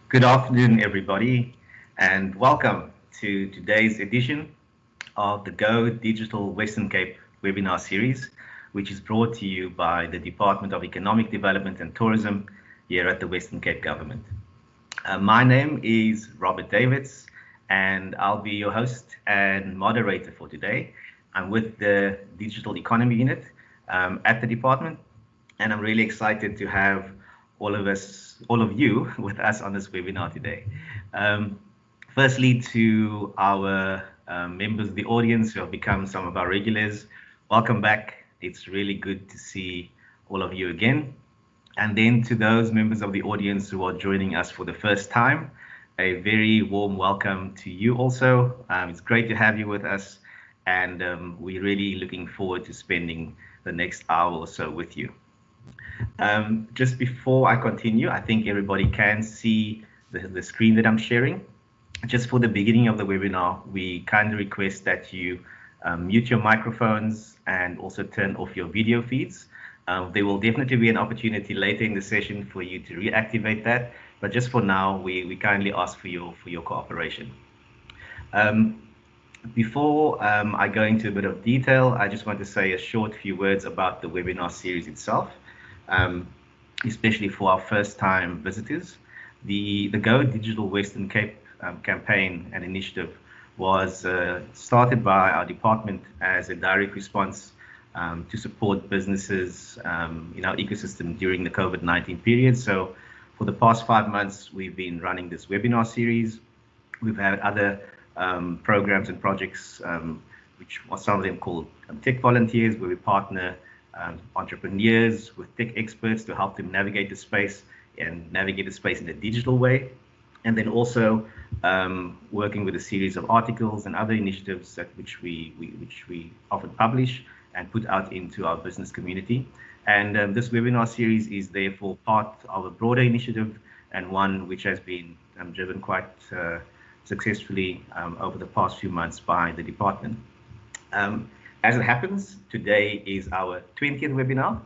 Good afternoon, everybody, and welcome to today's edition of the Go Digital Western Cape webinar series, which is brought to you by the Department of Economic Development and Tourism here at the Western Cape Government. My name is Robert Davids, and I'll be your host and moderator for today. I'm with the Digital Economy Unit at the department, and I'm really excited to have all of you with us on this webinar today. Firstly, to our members of the audience who have become some of our regulars, welcome back. It's really good to see all of you again. And then to those members of the audience who are joining us for the first time, a very warm welcome to you also. It's great to have you with us, and we're really looking forward to spending the next hour or so with you. Just before I continue, I think everybody can see the screen that I'm sharing. Just for the beginning of the webinar, we kindly request that you mute your microphones and also turn off your video feeds. There will definitely be an opportunity later in the session for you to reactivate that, but just for now, we kindly ask for your cooperation. Before I go into a bit of detail, I just want to say a short few words about the webinar series itself. Especially for our first-time visitors. The Go Digital Western Cape campaign and initiative was started by our department as a direct response to support businesses in our ecosystem during the COVID-19 period. So for the past 5 months, we've been running this webinar series. We've had other programs and projects, which are some of them called Tech Volunteers, where we partner entrepreneurs with tech experts to help them navigate the space and navigate the space in a digital way. And then also working with a series of articles and other initiatives that which we often publish and put out into our business community. And this webinar series is therefore part of a broader initiative, and one which has been driven quite successfully over the past few months by the department. As it happens, today is our 20th webinar,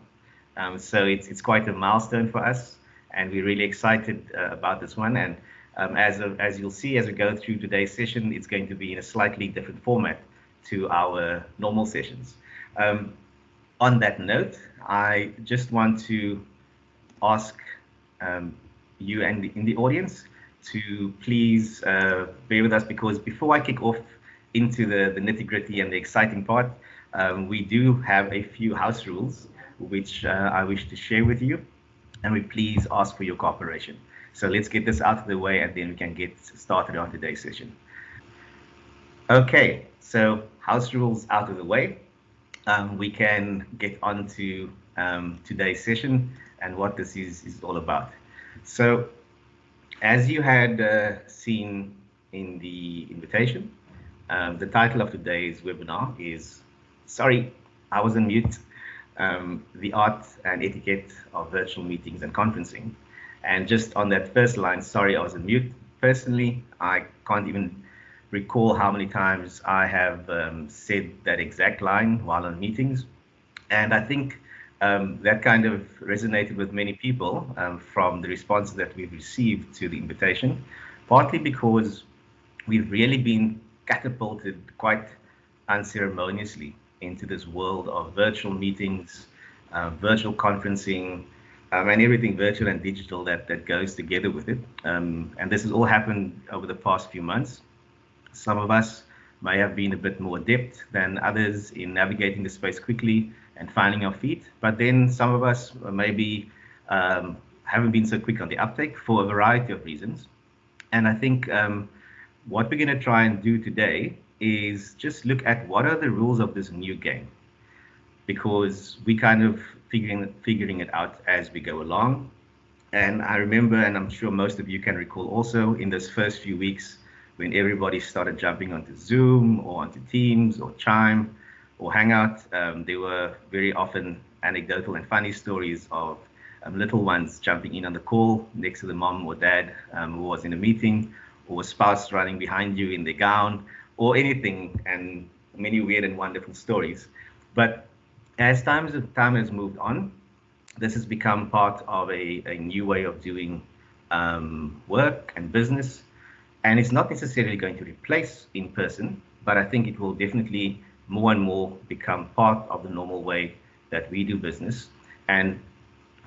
so it's quite a milestone for us, and we're really excited about this one. And as you'll see as we go through today's session, it's going to be in a slightly different format to our normal sessions. On that note, I just want to ask you and in the audience to please bear with us, because before I kick off into the nitty-gritty and the exciting part, we do have a few house rules which I wish to share with you, and we please ask for your cooperation. So let's get this out of the way, and then we can get started on today's session. Okay, so house rules out of the way, we can get on to today's session and what this is all about. So as you had seen in the invitation, the title of today's webinar is, sorry, I was on mute, the art and etiquette of virtual meetings and conferencing. And just on that first line, sorry, I was on mute. Personally, I can't even recall how many times I have said that exact line while on meetings. And I think that kind of resonated with many people from the responses that we've received to the invitation, partly because we've really been catapulted quite unceremoniously into this world of virtual meetings, virtual conferencing, and everything virtual and digital that goes together with it. And this has all happened over the past few months. Some of us may have been a bit more adept than others in navigating the space quickly and finding our feet, but then some of us maybe haven't been so quick on the uptake for a variety of reasons. And I think what we're going to try and do today is just look at what are the rules of this new game, because we kind of figuring it out as we go along. And I remember, and I'm sure most of you can recall also, in those first few weeks when everybody started jumping onto Zoom or onto Teams or Chime or Hangout, there were very often anecdotal and funny stories of little ones jumping in on the call next to the mom or dad who was in a meeting, or a spouse running behind you in their gown, or anything, and many weird and wonderful stories. But as time has moved on, this has become part of a new way of doing work and business. And it's not necessarily going to replace in person, but I think it will definitely more and more become part of the normal way that we do business. And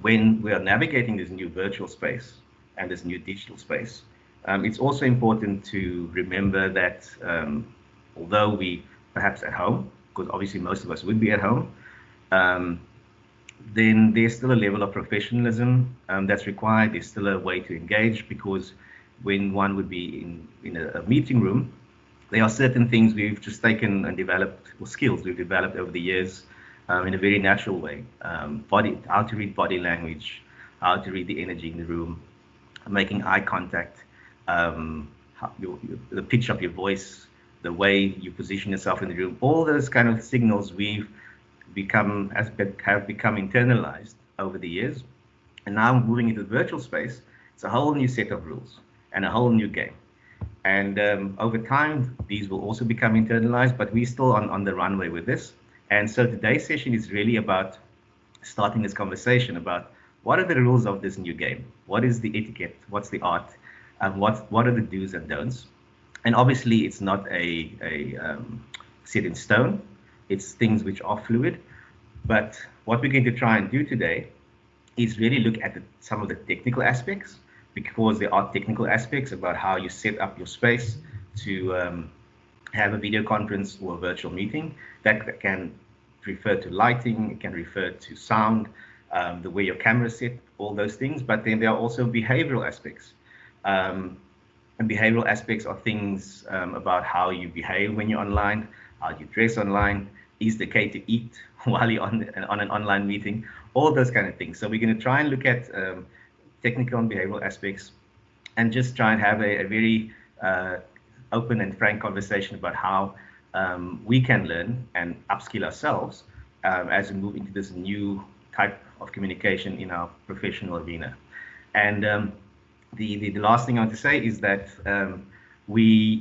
when we are navigating this new virtual space and this new digital space, it's also important to remember that although we perhaps at home, because obviously most of us would be at home, then there's still a level of professionalism that's required. There's still a way to engage, because when one would be in a meeting room, there are certain things we've just taken and developed, or skills we've developed over the years in a very natural way. How to read body language, how to read the energy in the room, making eye contact, the pitch of your voice, the way you position yourself in the room, all those kind of signals have become internalized over the years. And now moving into the virtual space, it's a whole new set of rules and a whole new game. And over time, these will also become internalized, but we're still on the runway with this. And so today's session is really about starting this conversation about what are the rules of this new game? What is the etiquette? What's the art? And what are the do's and don'ts? And obviously, it's not a set in stone. It's things which are fluid. But what we're going to try and do today is really look at some of the technical aspects, because there are technical aspects about how you set up your space to have a video conference or a virtual meeting. That can refer to lighting, it can refer to sound, the way your camera is set, all those things. But then there are also behavioral aspects. And behavioral aspects are things about how you behave when you're online, how you dress online, is it okay to eat while you're on an online meeting, all those kind of things. So we're going to try and look at technical and behavioral aspects, and just try and have a very open and frank conversation about how we can learn and upskill ourselves as we move into this new type of communication in our professional arena. And the last thing I want to say is that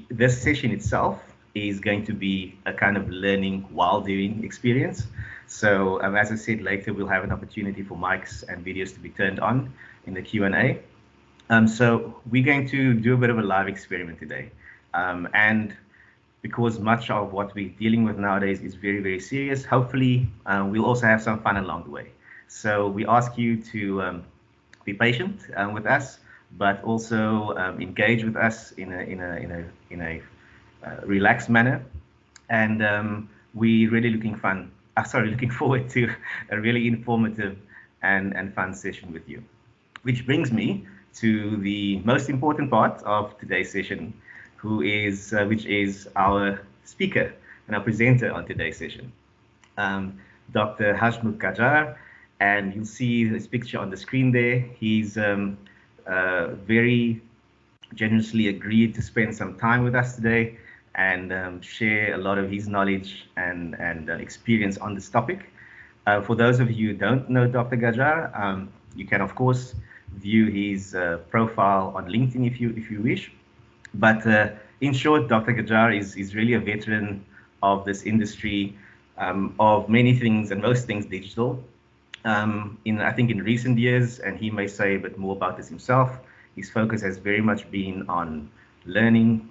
this session itself is going to be a kind of learning while doing experience. So as I said, later we'll have an opportunity for mics and videos to be turned on in the Q&A. So we're going to do a bit of a live experiment today. And because much of what we're dealing with nowadays is very, very serious, hopefully we'll also have some fun along the way. So we ask you to be patient with us, but also engage with us in a relaxed manner. And we're really looking forward to a really informative and fun session with you. Which brings me to the most important part of today's session, which is our speaker and our presenter on today's session, Dr. Hasmukh Gajjar. And you'll see his picture on the screen there. He's very generously agreed to spend some time with us today and share a lot of his knowledge and experience on this topic. For those of you who don't know Dr. Gajjar, you can of course view his profile on LinkedIn if you wish. But in short, Dr. Gajjar is really a veteran of this industry, of many things and most things digital. I think in recent years, and he may say a bit more about this himself, his focus has very much been on learning,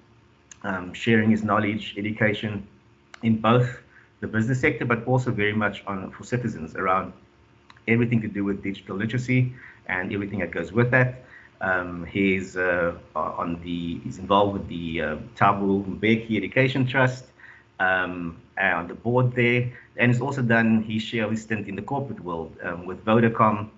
sharing his knowledge, education in both the business sector, but also very much for citizens around everything to do with digital literacy and everything that goes with that. He's involved with the Thabo Mbeki Education Trust, on the board there, and he's also done his share of his stint in the corporate world with Vodacom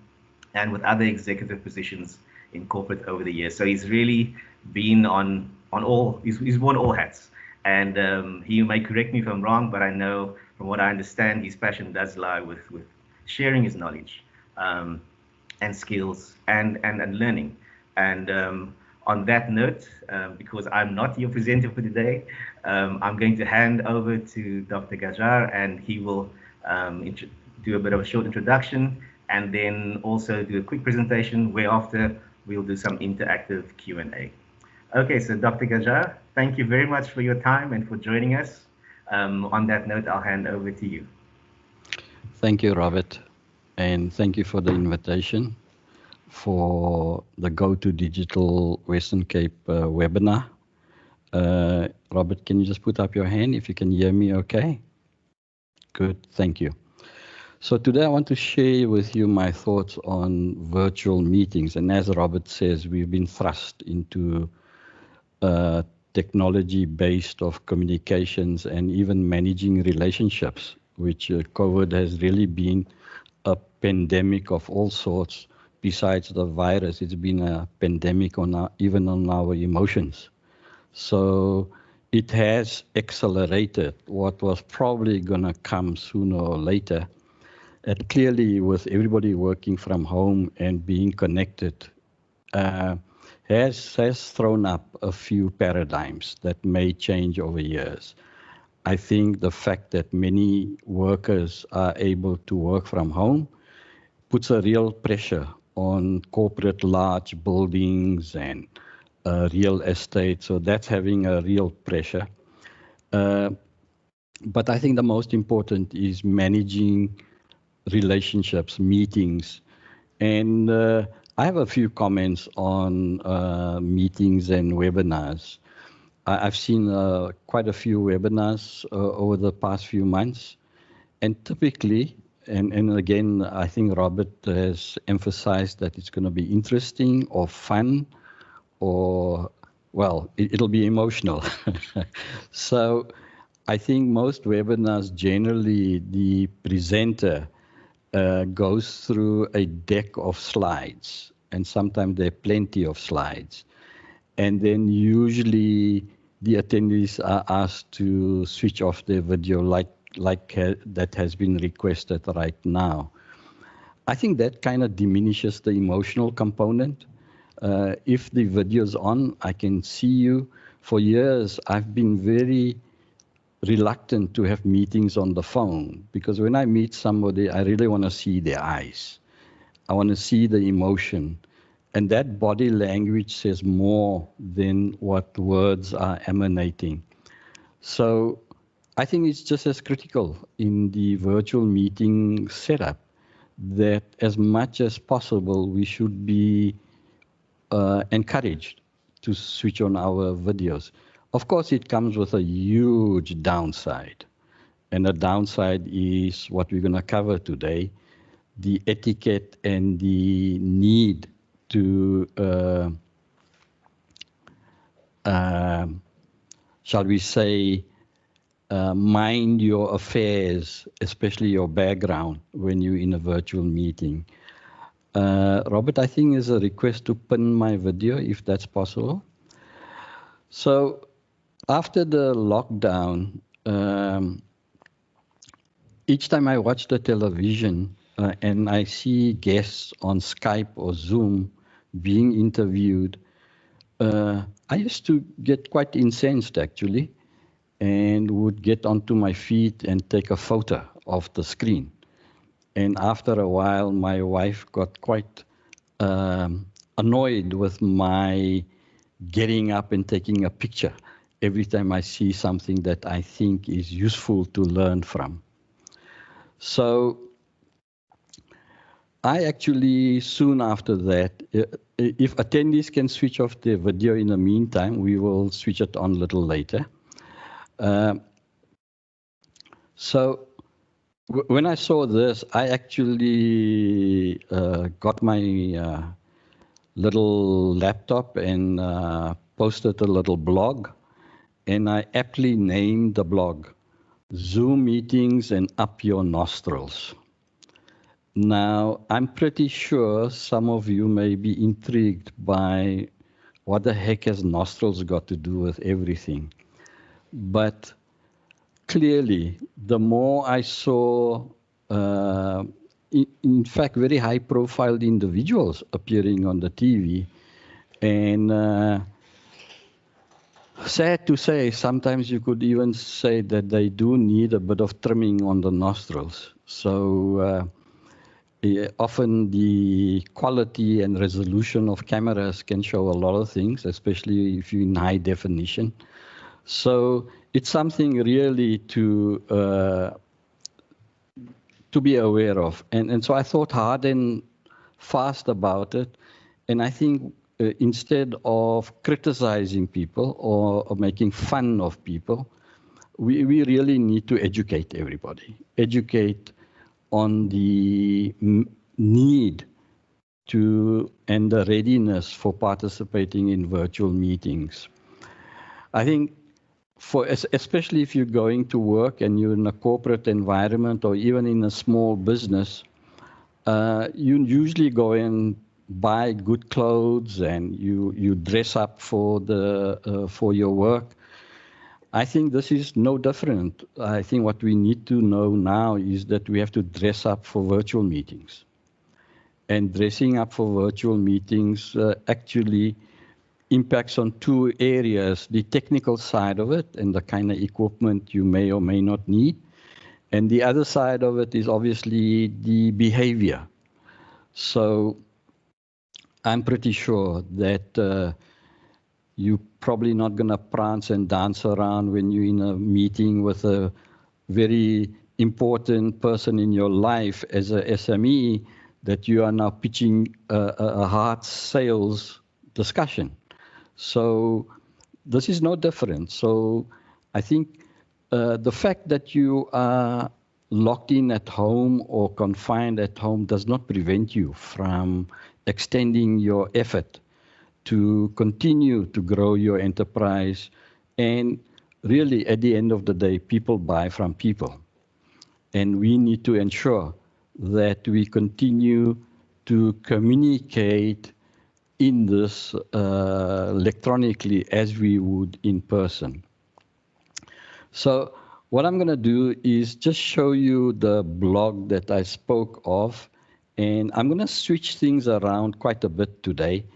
and with other executive positions in corporate over the years. So he's really been on all, he's worn all hats. And he may correct me if I'm wrong, but I know from what I understand, his passion does lie with sharing his knowledge and skills and learning. And on that note, because I'm not your presenter for today, I'm going to hand over to Dr. Gajjar, and he will do a bit of a short introduction and then also do a quick presentation, whereafter we'll do some interactive Q&A. Okay, so Dr. Gajjar, thank you very much for your time and for joining us. On that note, I'll hand over to you. Thank you, Robert, and thank you for the invitation. for the Go to Digital Western Cape webinar. Robert, can you just put up your hand if you can hear me okay? Good, thank you. So today I want to share with you my thoughts on virtual meetings. And as Robert says, we've been thrust into technology-based of communications and even managing relationships, which COVID has really been a pandemic of all sorts. Besides the virus, it's been a pandemic on even on our emotions. So it has accelerated what was probably going to come sooner or later. And clearly, with everybody working from home and being connected, has thrown up a few paradigms that may change over years. I think the fact that many workers are able to work from home puts a real pressure on corporate large buildings and real estate. So that's having a real pressure. But I think the most important is managing relationships, meetings. And I have a few comments on meetings and webinars. I've seen quite a few webinars over the past few months. And typically, and again, I think Robert has emphasized that it's going to be interesting or fun or, well, it'll be emotional. So I think most webinars, generally, the presenter goes through a deck of slides, and sometimes there are plenty of slides. And then usually the attendees are asked to switch off their video like that has been requested right now. I think that kind of diminishes the emotional component. If the video's on, I can see you. For years, I've been very reluctant to have meetings on the phone because when I meet somebody, I really want to see their eyes. I want to see the emotion. And that body language says more than what words are emanating. So I think it's just as critical in the virtual meeting setup that as much as possible, we should be encouraged to switch on our videos. Of course, it comes with a huge downside. And the downside is what we're going to cover today, the etiquette and the need to, shall we say, mind your affairs, especially your background, when you're in a virtual meeting. Robert, I think is a request to pin my video, if that's possible. So after the lockdown, each time I watch the television and I see guests on Skype or Zoom being interviewed, I used to get quite incensed, actually, and would get onto my feet and take a photo of the screen. And after a while, my wife got quite annoyed with my getting up and taking a picture every time I see something that I think is useful to learn from. So I actually, soon after that, if attendees can switch off their video in the meantime, we will switch it on a little later. So when I saw this, I actually got my little laptop and posted a little blog, and I aptly named the blog Zoom Meetings and Up Your Nostrils. Now, I'm pretty sure some of you may be intrigued by what the heck has nostrils got to do with everything. But clearly, the more I saw, in fact, very high-profile individuals appearing on the TV, and sad to say, sometimes you could even say that they do need a bit of trimming on the nostrils. So often the quality and resolution of cameras can show a lot of things, especially if you're in high definition. So it's something really to be aware of. And so I thought hard and fast about it. And I think instead of criticizing people or making fun of people, we really need to educate everybody, educate on the need to and the readiness for participating in virtual meetings. I think especially if you're going to work and you're in a corporate environment or even in a small business, you usually go and buy good clothes and you dress up for your work. I think this is no different. I think what we need to know now is that we have to dress up for virtual meetings. And dressing up for virtual meetings actually impacts on two areas: the technical side of it and the kind of equipment you may or may not need. And the other side of it is obviously the behavior. So I'm pretty sure that you're probably not going to prance and dance around when you're in a meeting with a very important person in your life as a SME, that you are now pitching a hard sales discussion. So this is no different. So I think the fact that you are locked in at home or confined at home does not prevent you from extending your effort to continue to grow your enterprise. And really, at the end of the day, people buy from people. And we need to ensure that we continue to communicate in this electronically as we would in person. So what I'm going to do is just show you the blog that I spoke of, and I'm going to switch things around quite a bit today.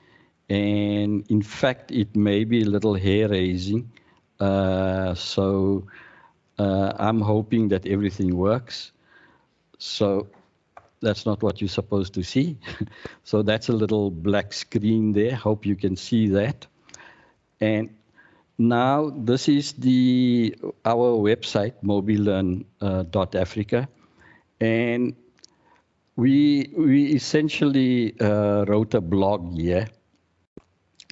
And in fact, it may be a little hair-raising. So I'm hoping that everything works. So that's not what you're supposed to see. So that's a little black screen there. Hope you can see that. And now this is our website, MobiLearnAfrica. And we essentially wrote a blog here.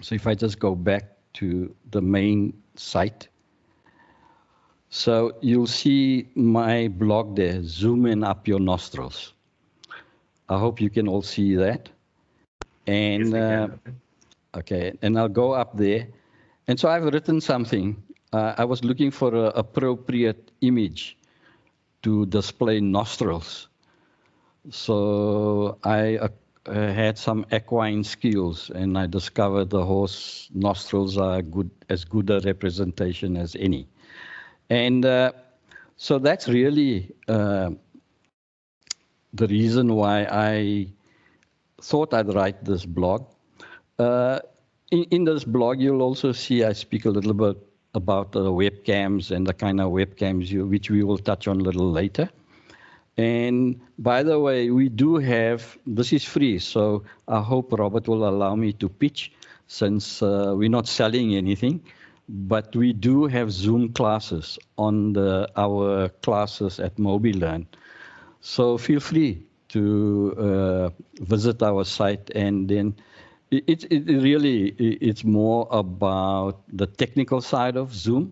So if I just go back to the main site, so you'll see my blog there, Zoom in up your nostrils. I hope you can all see that. And Yes, okay, and I'll go up there. And so I've written something. I was looking for an appropriate image to display nostrils. So I had some equine skills, and I discovered the horse nostrils are as good a representation as any. And so that's really the reason why I thought I'd write this blog. In this blog, you'll also see I speak a little bit about the webcams and the kind of webcams which we will touch on a little later. And by the way, we do have, this is free, so I hope Robert will allow me to pitch, since we're not selling anything, but we do have Zoom classes on our classes at MobiLearn. So feel free to visit our site, and then it's more about the technical side of Zoom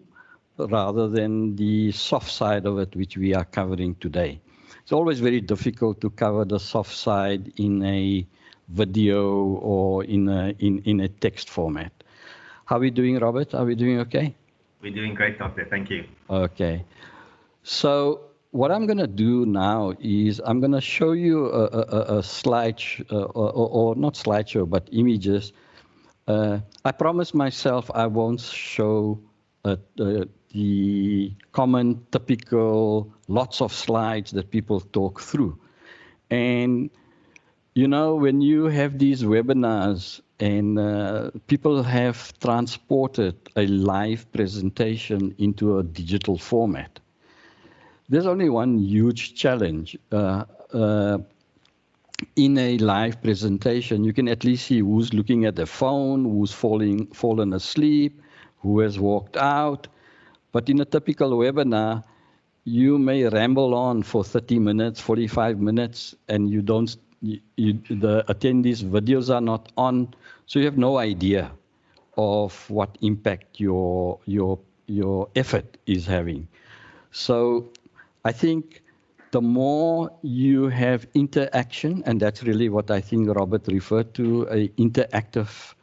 rather than the soft side of it, which we are covering today. It's always very difficult to cover the soft side in a video or in a text format. How are we doing, Robert? Are we doing okay? We're doing great, Doctor. Thank you. Okay. So what I'm going to do now is I'm going to show you a slide, or not slideshow, but images. I promised myself I won't show the common, typical, lots of slides that people talk through. And, you know, when you have these webinars and people have transported a live presentation into a digital format, there's only one huge challenge. In a live presentation, you can at least see who's looking at the phone, who's fallen asleep, who has walked out. But in a typical webinar, you may ramble on for 30 minutes, 45 minutes, and you don't the attendees' videos are not on, so you have no idea of what impact your effort is having. So I think the more you have interaction, and that's really what I think Robert referred to, a interactive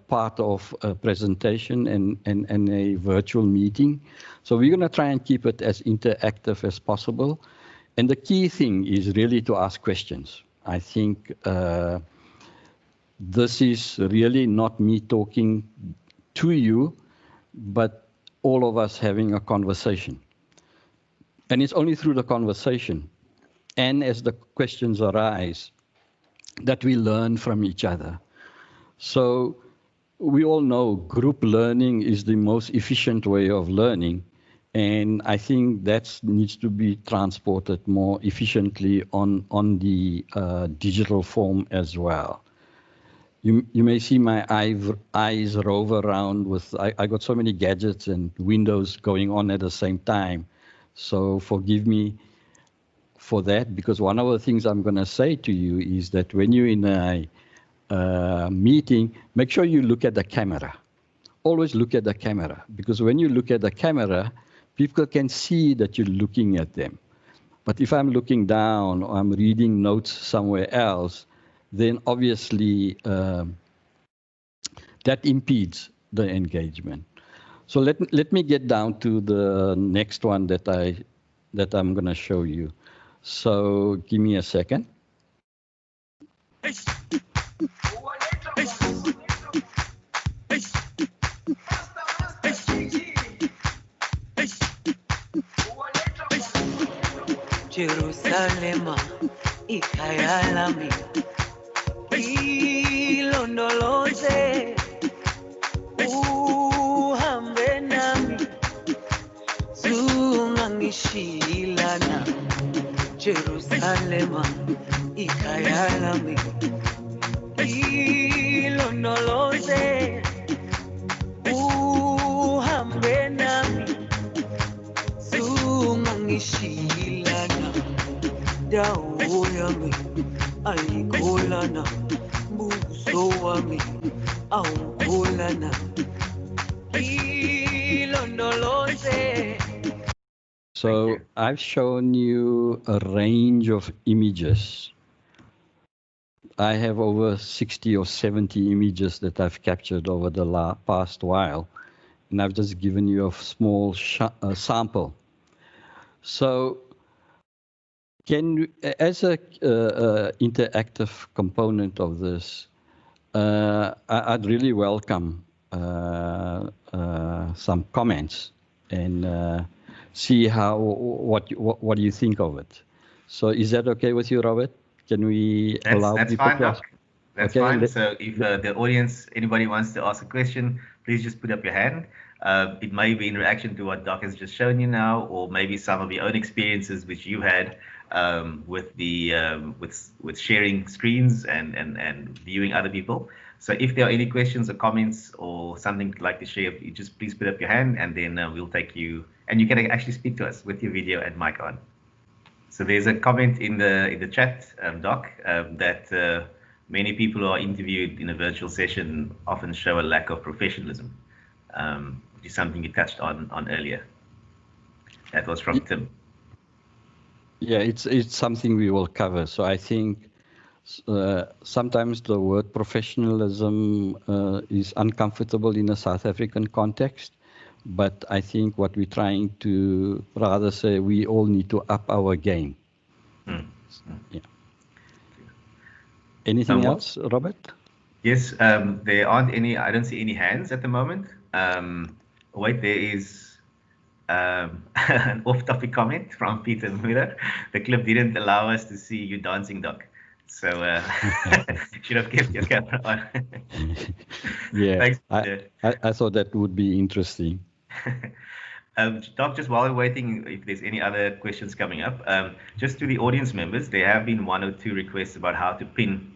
part of a presentation and a virtual meeting. So we're going to try and keep it as interactive as possible. And the key thing is really to ask questions. I think this is really not me talking to you, but all of us having a conversation. And it's only through the conversation and as the questions arise that we learn from each other. So we all know group learning is the most efficient way of learning. And I think that needs to be transported more efficiently on the digital form as well. You may see my eyes rove around with, I got so many gadgets and windows going on at the same time. So forgive me for that, because one of the things I'm going to say to you is that when you're in a meeting, make sure you look at the camera. Always look at the camera, because when you look at the camera, people can see that you're looking at them. But if I'm looking down or I'm reading notes somewhere else, then obviously that impedes the engagement. So let me get down to the next one that I'm going to show you. So give me a second. Jerusalema, ikhaya lami, ilondoloze, uhambe nami, zungangishilana. Jerusalema, ikhaya lami, ilondoloze, uhambe nami, zungangishilana. Dawo yami ayikholana, buso wami awukholana, ilondoloze. So I've shown you a range of images. I have over 60 or 70 images that I've captured over the past while, and I've just given you a small sample. So as a interactive component of this, I'd really welcome some comments and see what do you think of it. So is that okay with you, Robert? Can we allow that's people fine, to ask? That's okay, fine. So if the audience, anybody wants to ask a question, please just put up your hand. It may be in reaction to what Doc has just shown you now, or maybe some of your own experiences which you had with sharing screens and viewing other people. So if there are any questions or comments or something you'd like to share, you just please put up your hand, and then we'll take you, and you can actually speak to us with your video and mic on. So there's a comment in the chat, Doc, that many people who are interviewed in a virtual session often show a lack of professionalism, which is something you touched on earlier. That was from Tim. Yeah, it's something we will cover. So I think sometimes the word professionalism is uncomfortable in a South African context, but I think what we're trying to rather say, we all need to up our game. Yeah. Anything else, Robert? Yes, there aren't any. I don't see any hands at the moment. Wait, there is an off-topic comment from Peter Muller. The clip didn't allow us to see you dancing, Doc. So should have kept your camera on. Yeah, thanks, I thought that would be interesting. Doc, just while we're waiting, if there's any other questions coming up, just to the audience members, there have been 1 or 2 requests about how to pin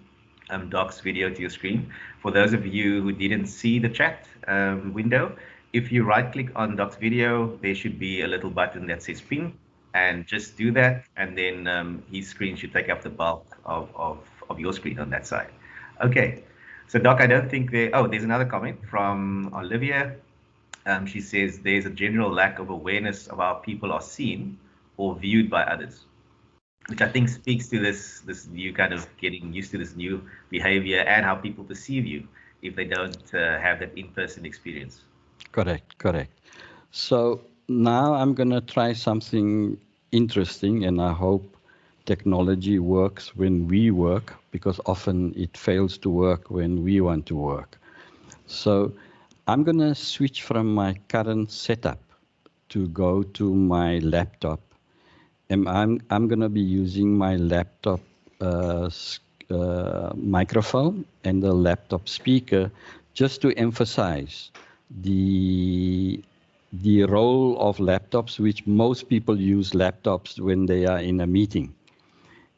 Doc's video to your screen. For those of you who didn't see the chat window, if you right-click on Doc's video, there should be a little button that says pin, and just do that, and then his screen should take up the bulk of of your screen on that side. Okay, so Doc, I don't think there. Oh, there's another comment from Olivia. She says there's a general lack of awareness of how people are seen or viewed by others, which I think speaks to this new kind of getting used to this new behavior and how people perceive you if they don't have that in-person experience. Correct, correct. So now I'm going to try something interesting, and I hope technology works when we work, because often it fails to work when we want to work. So I'm going to switch from my current setup to go to my laptop. And I'm going to be using my laptop microphone and the laptop speaker just to emphasize the role of laptops, which most people use laptops when they are in a meeting,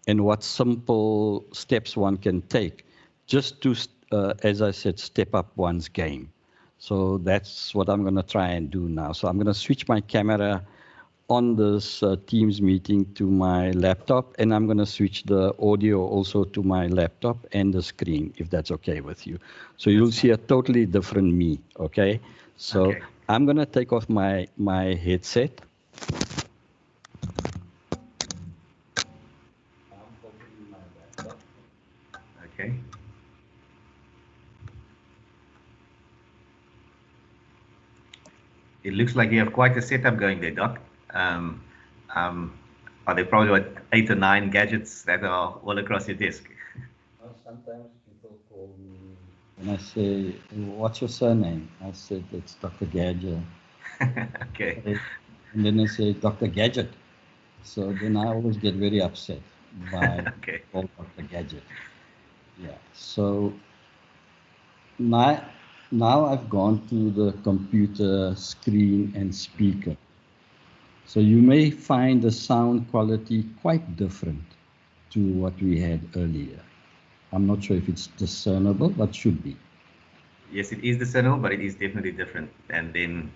and what simple steps one can take just to, as I said, step up one's game. So that's what I'm going to try and do now. So I'm going to switch my camera on this Teams meeting to my laptop, and I'm going to switch the audio also to my laptop and the screen, if that's okay with you. So you'll see a totally different me, okay? So okay. I'm going to take off my headset. Okay. It looks like you have quite a setup going there, Doc. Are there probably what 8 or 9 gadgets that are all across your desk? Well, sometimes people call me and I say, "What's your surname?" I said, "It's Dr. Gajjar." Okay. And then they say, "Dr. Gadget." So then I always get very upset by okay. all Dr. Gadget. Yeah. So now I've gone to the computer screen and speaker. So you may find the sound quality quite different to what we had earlier. I'm not sure if it's discernible, but should be. Yes, it is discernible, but it is definitely different. And then,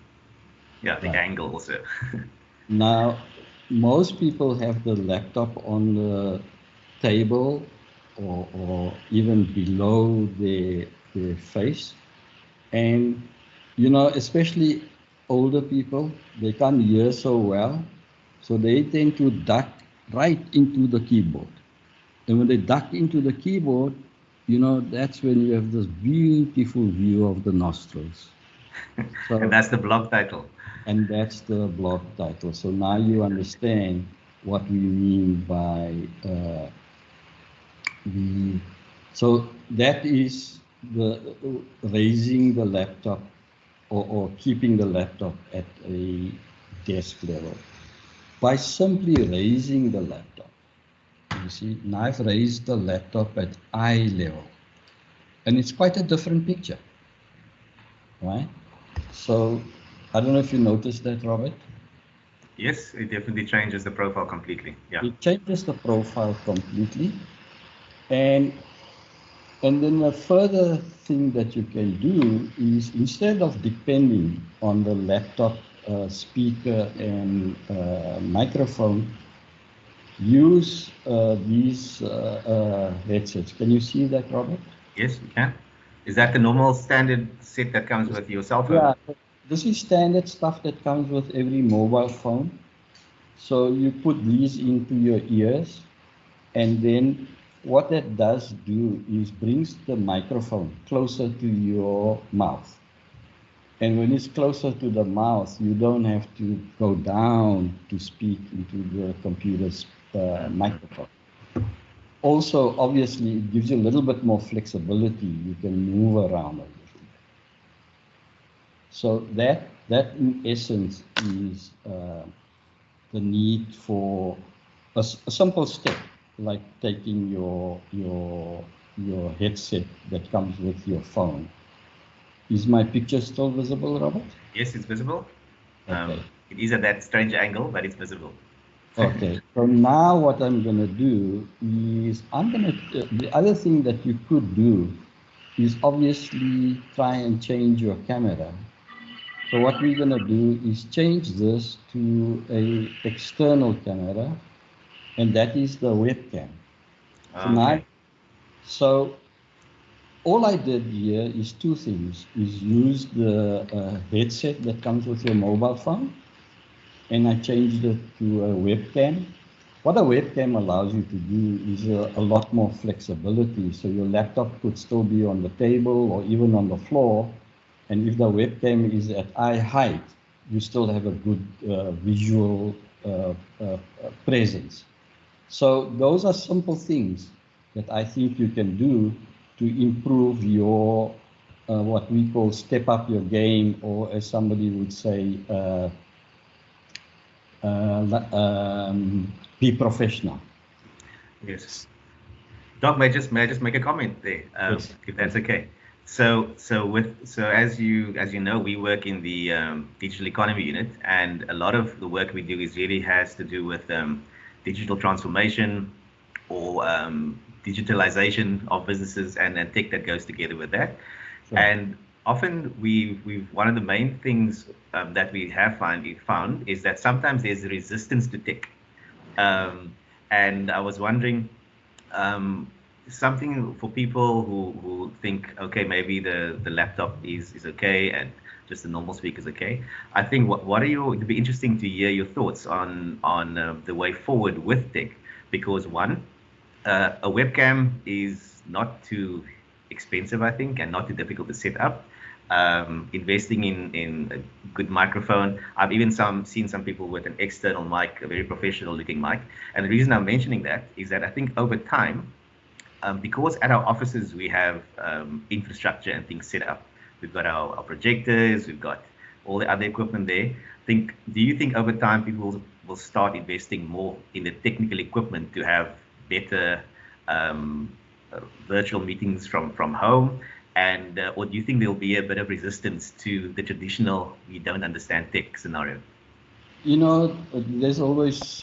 yeah, the angle also. Now, most people have the laptop on the table or even below their face. And, you know, especially older people, they can't hear so well. So they tend to duck right into the keyboard. And when they duck into the keyboard, you know, that's when you have this beautiful view of the nostrils. So, and that's the blog title. And that's the blog title. So now you understand what we mean by so that is the raising the laptop or keeping the laptop at a desk level. By simply raising the laptop, you see, now I've raised the laptop at eye level. And it's quite a different picture, right? So I don't know if you noticed that, Robert. Yes, it definitely changes the profile completely. Yeah. It changes the profile completely. And then a further thing that you can do is, instead of depending on the laptop speaker and microphone, use these headsets. Can you see that, Robert? Yes, we can. Is that the normal standard set that comes with your cell phone? Yeah, this is standard stuff that comes with every mobile phone. So you put these into your ears, and then what that does do is brings the microphone closer to your mouth. And when it's closer to the mouth, you don't have to go down to speak into the computer's microphone. Also, obviously, it gives you a little bit more flexibility. You can move around a little bit. So that in essence is the need for a simple step, like taking your headset that comes with your phone. Is my picture still visible, Robert? Yes, it's visible. Okay. It is at that strange angle, but it's visible. Okay. So now what I'm going to do is the other thing that you could do is obviously try and change your camera. So what we're going to do is change this to an external camera, and that is the webcam. So now So all I did here is two things, is use the headset that comes with your mobile phone, and I changed it to a webcam. What a webcam allows you to do is a lot more flexibility. So your laptop could still be on the table or even on the floor. And if the webcam is at eye height, you still have a good visual presence. So those are simple things that I think you can do to improve your, what we call step up your game, or as somebody would say, be professional. Yes. Doc, may I just make a comment there, Yes. if that's okay. So as you know, we work in the digital economy unit, and a lot of the work we do is really has to do with digital transformation or digitalization of businesses and tech that goes together with that. Sure. And often we've one of the main things that we have found is that sometimes there's a resistance to tech. And I was wondering, something for people who think, okay, maybe the laptop is okay and just the normal speaker is okay. I think it'd be interesting to hear your thoughts on the way forward with tech, because one, a webcam is not too expensive, I think, and not too difficult to set up. Investing in a good microphone. I've even seen some people with an external mic, a very professional looking mic. And the reason I'm mentioning that is that I think over time, because at our offices we have infrastructure and things set up. We've got our projectors, we've got all the other equipment there. Do you think over time people will start investing more in the technical equipment to have better virtual meetings from home? And or do you think there'll be a bit of resistance to the traditional, we don't understand tech scenario? You know, there's always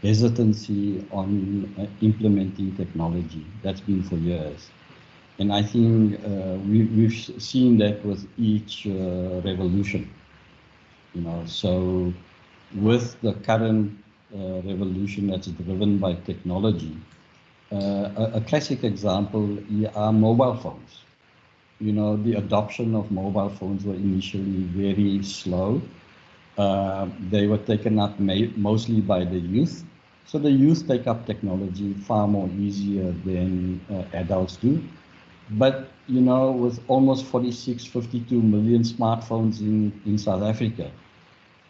hesitancy on implementing technology. That's been for years. And I think we've seen that with each revolution. You know, so with the current revolution that's driven by technology, a classic example are mobile phones. You know, the adoption of mobile phones were initially very slow. They were taken up mostly by the youth. So the youth take up technology far more easier than adults do. But, you know, with almost 46, 52 million smartphones in South Africa,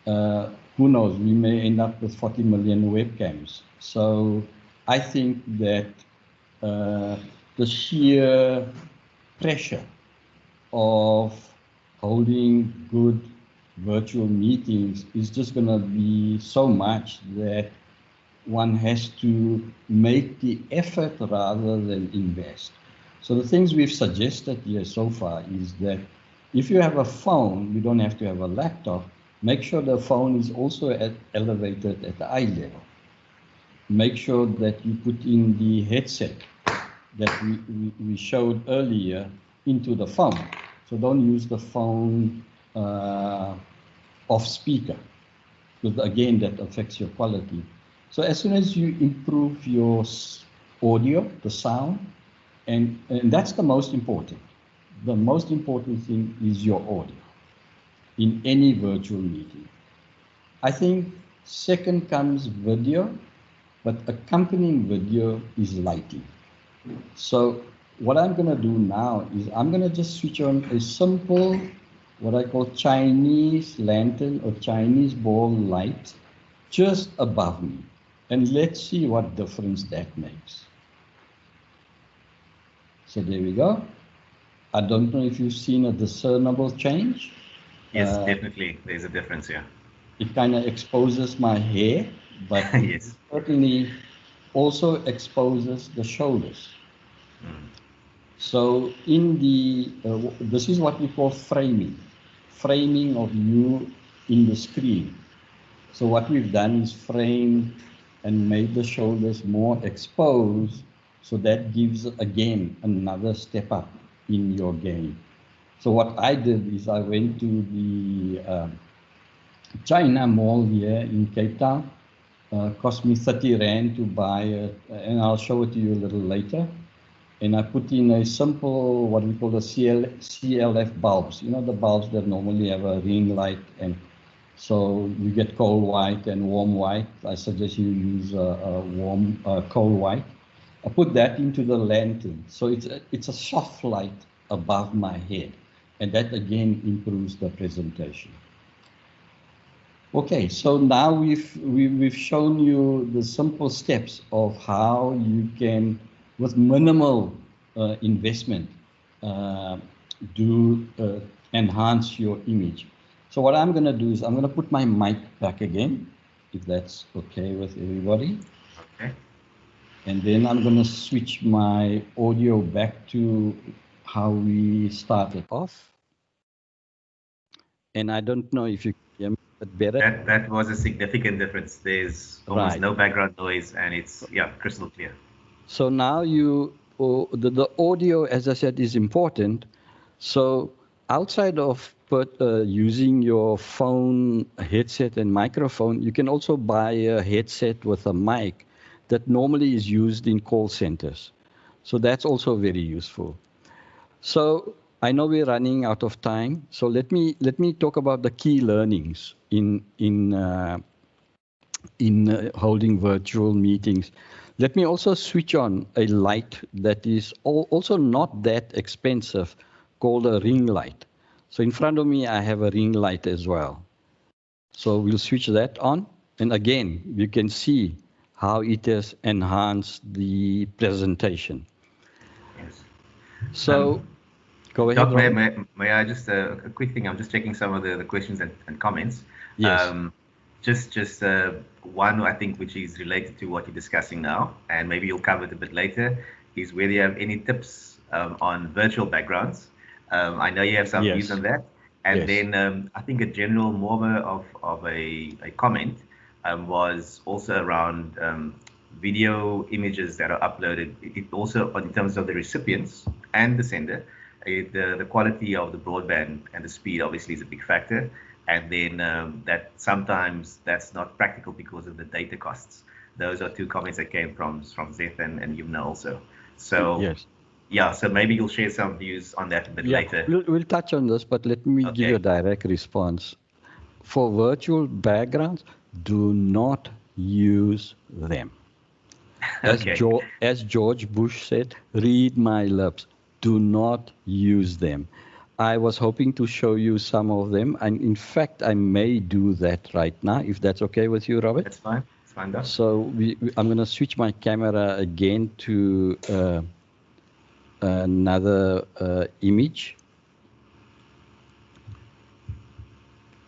who knows, we may end up with 40 million webcams. So I think that the sheer pressure of holding good virtual meetings is just going to be so much that one has to make the effort rather than invest. So the things we've suggested here so far is that if you have a phone, you don't have to have a laptop. Make sure the phone is also elevated at the eye level. Make sure that you put in the headset that we showed earlier into the phone. So don't use the phone off speaker, because again, that affects your quality. So as soon as you improve your audio, the sound, and that's the most important. The most important thing is your audio in any virtual meeting. I think second comes video, but accompanying video is lighting. So what I'm going to do now is I'm going to just switch on a simple, what I call Chinese lantern or Chinese ball light just above me. And let's see what difference that makes. So there we go. I don't know if you've seen a discernible change. Yes, definitely. There's a difference here. It kind of exposes my hair, but yes. It certainly also exposes the shoulders. So in the, this is what we call framing of you in the screen. So what we've done is frame and made the shoulders more exposed. So that gives, again, another step up in your game. So what I did is I went to the China Mall here in Cape Town. Cost me 30 Rand to buy it, and I'll show it to you a little later. and I put in a simple, what we call the CLF bulbs. You know, the bulbs that normally have a ring light, and so you get cold white and warm white. I suggest you use a warm, cold white. I put that into the lantern. So it's a soft light above my head. And that again improves the presentation. Okay, so now we've shown you the simple steps of how you can, with minimal investment, enhance your image. So what I'm going to do is I'm going to put my mic back again, if that's okay with everybody. Okay. And then I'm going to switch my audio back to how we started off. And I don't know if you can hear me better. That was a significant difference. There's almost no background noise, and it's crystal clear. So now the audio, as I said, is important. So outside of using your phone headset and microphone, you can also buy a headset with a mic that normally is used in call centers. So that's also very useful. So I know we're running out of time. So let me talk about the key learnings in holding virtual meetings. Let me also switch on a light that is also not that expensive, called a ring light. So in front of me, I have a ring light as well. So we'll switch that on. And again, you can see how it has enhanced the presentation. Yes. So go ahead. Doc, may I just, a quick thing, I'm just checking some of the questions and comments. Yes. Just one, I think, which is related to what you're discussing now, and maybe you'll cover it a bit later, is whether you have any tips on virtual backgrounds. I know you have some views on that. And then I think a general more of a comment was also around video images that are uploaded. It also, in terms of the recipients and the sender, the quality of the broadband and the speed obviously is a big factor. And then that sometimes that's not practical because of the data costs. Those are two comments that came from Zeth and Yumna also. So yes. Yeah, so maybe you'll share some views on that a bit later. We'll touch on this, but let me give you a direct response. For virtual backgrounds, do not use them. As George Bush said, read my lips. Do not use them. I was hoping to show you some of them, and in fact, I may do that right now, if that's okay with you, Robert. That's fine. It's fine, Doc. So I'm going to switch my camera again to another image.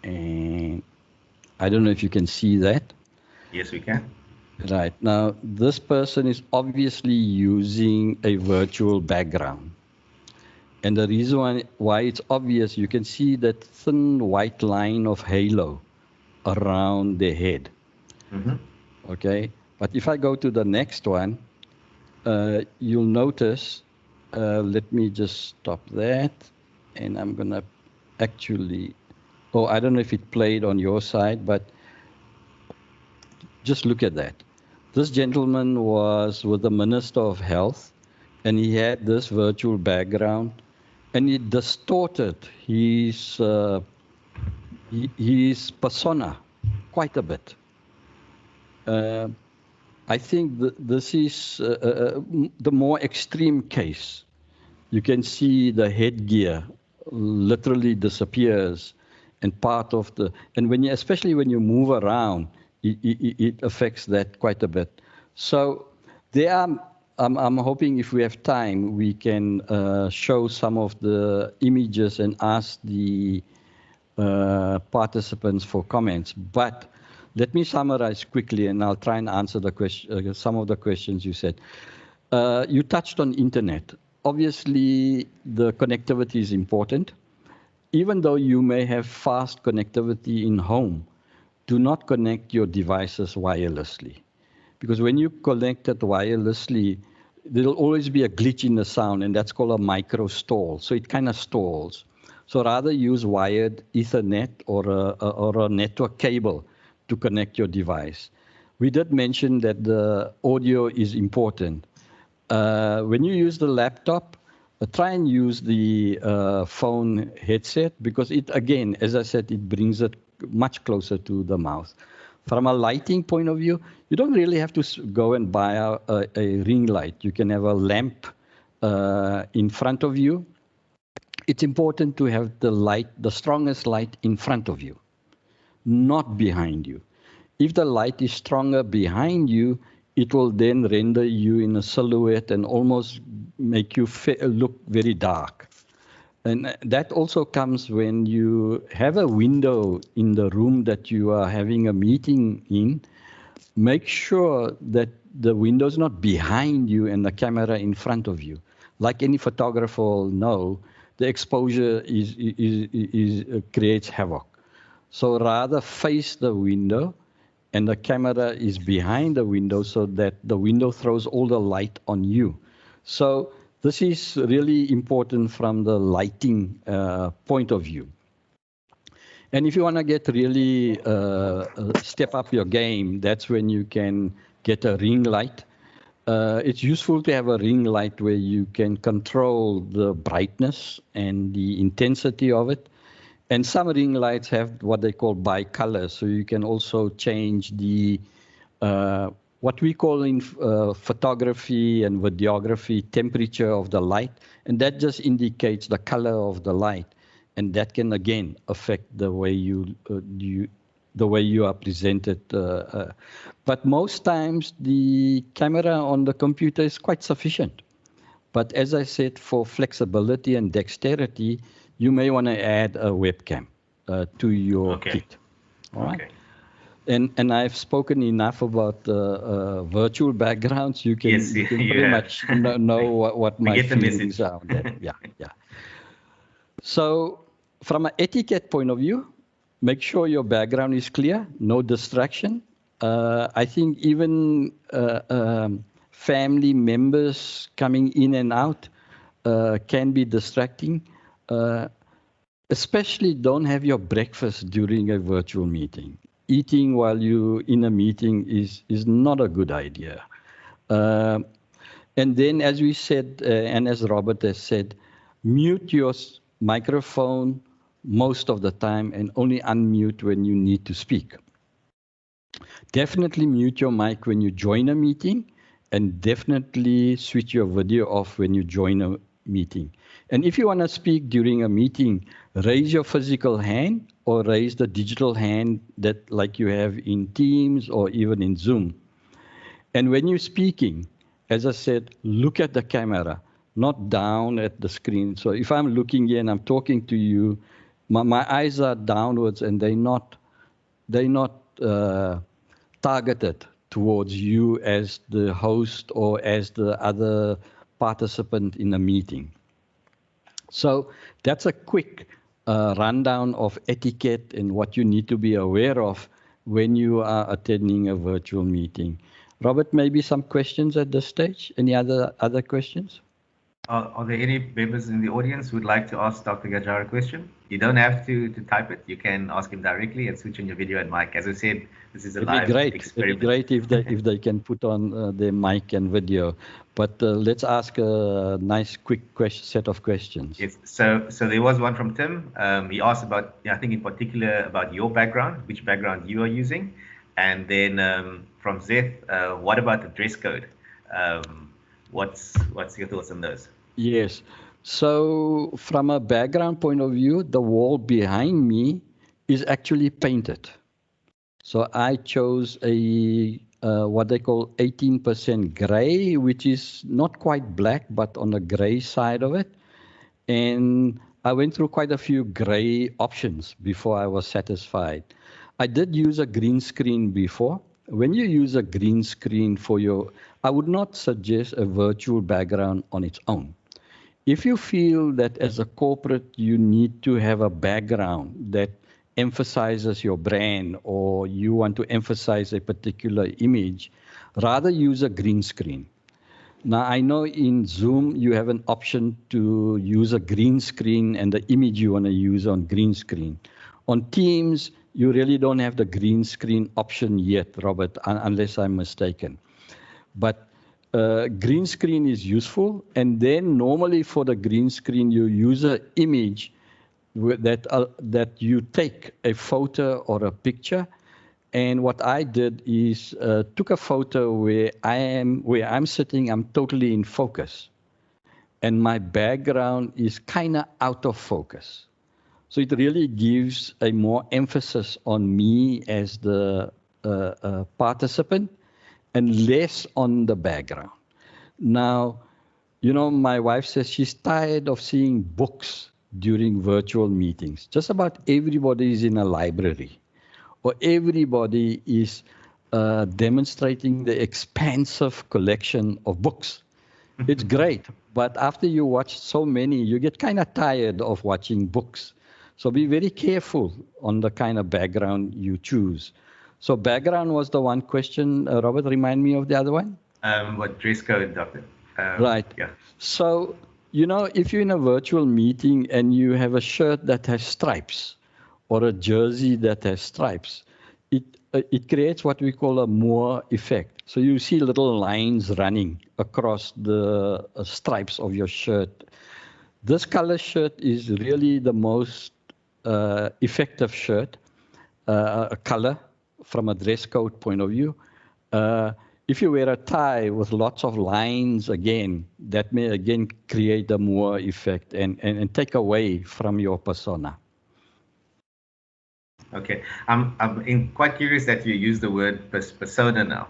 And I don't know if you can see that. Yes, we can. Right. Now, this person is obviously using a virtual background. And the reason why it's obvious, you can see that thin white line of halo around the head. Mm-hmm. Okay. But if I go to the next one, you'll notice, let me just stop that. And I'm going to actually, I don't know if it played on your side, but just look at that. This gentleman was with the Minister of Health, and he had this virtual background, and it distorted his persona quite a bit. I think this is the more extreme case. You can see the headgear literally disappears, and part of especially when you move around, it affects that quite a bit. So I'm hoping if we have time, we can show some of the images and ask the participants for comments. But let me summarize quickly, and I'll try and answer some of the questions you said. You touched on internet. Obviously, the connectivity is important. Even though you may have fast connectivity in home, do not connect your devices wirelessly. Because when you connect it wirelessly, there'll always be a glitch in the sound, and that's called a micro stall. So it kind of stalls. So rather use wired Ethernet or a network cable to connect your device. We did mention that the audio is important, When you use the laptop, try and use the phone headset because it, again, as I said, it brings it much closer to the mouth. From a lighting point of view, you don't really have to go and buy a ring light. You can have a lamp in front of you. It's important to have the light, the strongest light in front of you, not behind you. If the light is stronger behind you, it will then render you in a silhouette and almost make you look very dark. And that also comes when you have a window in the room that you are having a meeting in. Make sure that the window is not behind you and the camera in front of you. Like any photographer will know, the exposure creates havoc. So rather face the window and the camera is behind the window so that the window throws all the light on you. So this is really important from the lighting point of view. And if you want to get really step up your game, that's when you can get a ring light. It's useful to have a ring light where you can control the brightness and the intensity of it. And some ring lights have what they call bicolor, so you can also change the what we call in photography and videography temperature of the light, and that just indicates the color of the light, and that can again affect the way you are presented. But most times the camera on the computer is quite sufficient. But as I said, for flexibility and dexterity, you may want to add a webcam to your kit. All right. And I've spoken enough about virtual backgrounds. You can, you can pretty much know what my feelings are on that. Yeah. So from an etiquette point of view, make sure your background is clear, no distraction. I think even family members coming in and out can be distracting. Especially don't have your breakfast during a virtual meeting. Eating while you're in a meeting is not a good idea. And then, as we said, and as Robert has said, mute your microphone most of the time and only unmute when you need to speak. Definitely mute your mic when you join a meeting, and definitely switch your video off when you join a meeting. And if you want to speak during a meeting, raise your physical hand or raise the digital hand that like you have in Teams or even in Zoom. And when you're speaking, as I said, look at the camera, not down at the screen. So if I'm looking here and I'm talking to you, my eyes are downwards and they're not targeted towards you as the host or as the other participant in a meeting. So that's a quick rundown of etiquette and what you need to be aware of when you are attending a virtual meeting. Robert, maybe some questions at this stage? Any other questions? Are there any members in the audience who would like to ask Dr. Gajjar a question? You don't have to type it. You can ask him directly and switch on your video and mic. As I said, this is a live experiment. It'd be great if they can put on their mic and video. But let's ask a nice, quick set of questions. Yes. So there was one from Tim. He asked about, I think in particular, about your background, which background you are using, and then from Zeth, what about the dress code? What's your thoughts on those? Yes. So from a background point of view, the wall behind me is actually painted. So I chose a what they call 18% gray, which is not quite black, but on the gray side of it. And I went through quite a few gray options before I was satisfied. I did use a green screen before. When you use a green screen for I would not suggest a virtual background on its own. If you feel that as a corporate, you need to have a background that emphasizes your brand or you want to emphasize a particular image, rather use a green screen. Now, I know in Zoom, you have an option to use a green screen and the image you want to use on green screen. On Teams, you really don't have the green screen option yet, Robert, unless I'm mistaken. But green screen is useful, and then normally for the green screen you use an image that you take a photo or a picture. And what I did is took a photo where I'm sitting, I'm totally in focus, and my background is kind of out of focus. So it really gives a more emphasis on me as the participant and less on the background. Now, my wife says she's tired of seeing books during virtual meetings. Just about everybody is in a library, or everybody is demonstrating the expansive collection of books. It's great, but after you watch so many, you get kind of tired of watching books. So be very careful on the kind of background you choose. So background was the one question. Robert, remind me of the other one? What dress code, Doctor? Right. Yeah. So, if you're in a virtual meeting and you have a shirt that has stripes or a jersey that has stripes, it creates what we call a Moore effect. So you see little lines running across the stripes of your shirt. This color shirt is really the most effective shirt, a color from a dress code point of view. If you wear a tie with lots of lines again, that may again create a Moore effect and take away from your persona. Okay, I'm quite curious that you use the word persona now,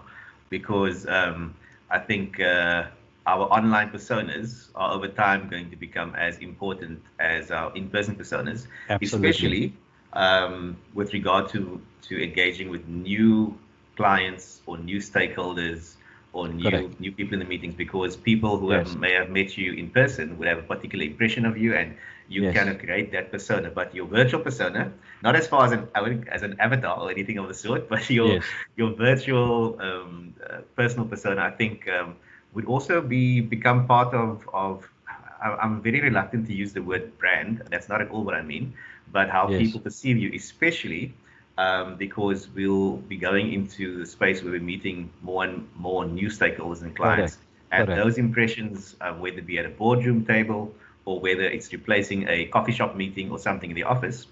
because I think our online personas are over time going to become as important as our in-person personas. Absolutely. Especially with regard to engaging with new clients or new stakeholders or new people in the meetings, because people who may have met you in person would have a particular impression of you, and you cannot create that persona. But your virtual persona, not as far as an avatar or anything of the sort, but your virtual personal persona, I think would also become part of. I'm very reluctant to use the word brand. That's not at all what I mean, but how people perceive you, especially because we'll be going into the space where we're meeting more and more new stakeholders and clients. And those impressions, whether it be at a boardroom table or whether it's replacing a coffee shop meeting or something in the office,